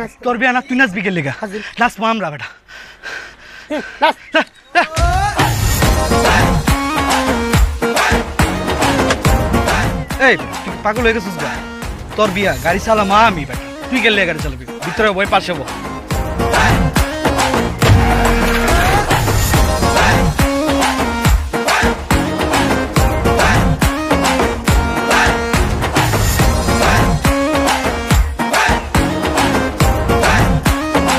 নাচ তোর বিয়া না তুই নাচবি কে লেগা হাজির। নাচবো আমরা বেটা নাচ এই তুই পাগল হয়ে গেছিস গা তোর বিয়া গাড়ি চালামা আমি বেটা তুই কে লেগা গাড়ি চালাবি ভিতরে বই পাশে বো